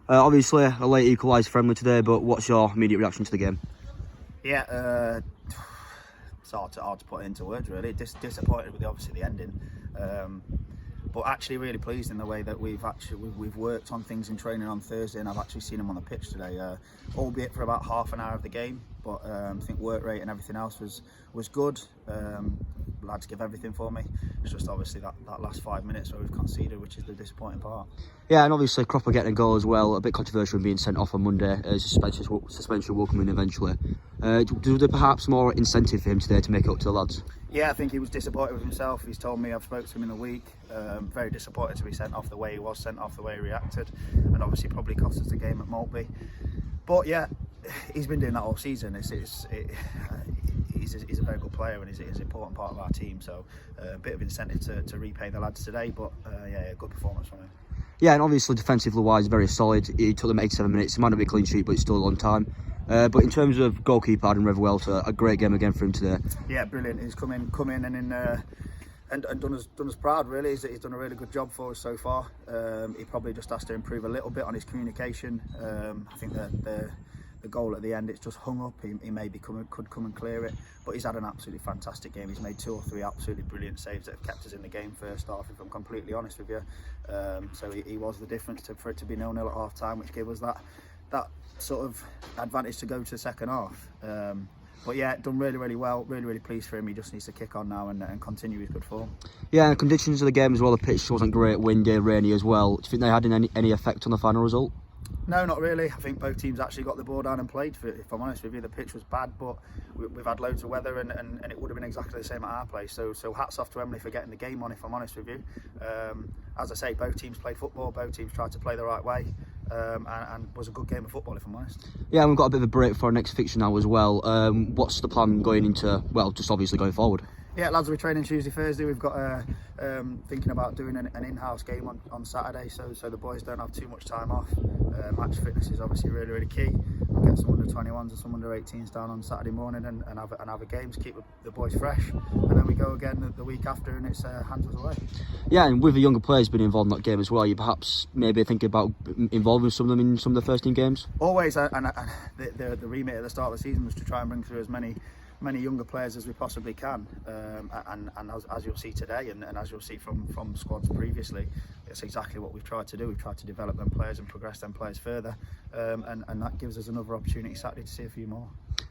Obviously, a late equaliser for Emley today, but what's your immediate reaction to the game? Yeah, it's hard to put into words really. Disappointed with obviously the ending, but actually really pleased in the way that we've worked on things in training on Thursday, and I've actually seen them on the pitch today, albeit for about half an hour of the game. But I think work rate and everything else was good. Lads give everything for me. It's just obviously that last 5 minutes where we've conceded, which is the disappointing part. Yeah, and obviously Cropper getting a goal as well. A bit controversial being sent off on Monday. Suspension will come in eventually. Do there perhaps more incentive for him today to make it up to the lads? Yeah, I think he was disappointed with himself. He's told me, I've spoken to him in the week, very disappointed to be sent off the way he was sent off, the way he reacted, and obviously probably cost us the game at Maltby. But yeah, he's been doing that all season. He's a very good player, and he's an important part of our team. So a bit of incentive to repay the lads today, but yeah, good performance from him. Yeah, and obviously defensively wise, very solid. He took them 87 minutes. It might not be a clean sheet, but it's still a long time. But in terms of goalkeeper, Adam Revelwell, a great game again for him today. Yeah, brilliant. He's come in and done us proud. Really, he's done a really good job for us so far. He probably just has to improve a little bit on his communication. I think that the goal at the end, it's just hung up. He maybe could come and clear it, but he's had an absolutely fantastic game. He's made 2 or 3 absolutely brilliant saves that have kept us in the game first half, if I'm completely honest with you. So he was the difference for it to be 0-0 at half time, which gave us that sort of advantage to go to the second half. But yeah, done really well. Really pleased for him. He just needs to kick on now and continue his good form. Yeah, and conditions of the game as well. The pitch wasn't great, windy, rainy as well. Do you think they had any effect on the final result? No, not really. I think both teams actually got the ball down and played for it, if I'm honest with you. The pitch was bad, but we've had loads of weather and it would have been exactly the same at our place. So hats off to Emley for getting the game on, if I'm honest with you. As I say, both teams played football, both teams tried to play the right way, and was a good game of football, if I'm honest. Yeah, and we've got a bit of a break for our next fixture now as well. What's the plan going into, well, just obviously going forward? Yeah, lads will be training Tuesday, Thursday. We've got thinking about doing an in-house game on Saturday, so the boys don't have too much time off. Match fitness is obviously really key. We'll get some under 21s and some under 18s down on Saturday morning and have a game to keep the boys fresh, and then we go again the week after, and it's hands away. Yeah, and with the younger players being involved in that game as well, you perhaps maybe thinking about involving some of them in some of the first team games? Always, and the remit at the start of the season was to try and bring through as many younger players as we possibly can, and as you'll see today, and as you'll see from squads previously, it's exactly what we've tried to do. We've tried to develop them players and progress them players further, and that gives us another opportunity Saturday to see a few more.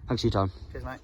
Thanks for your time. Cheers, mate.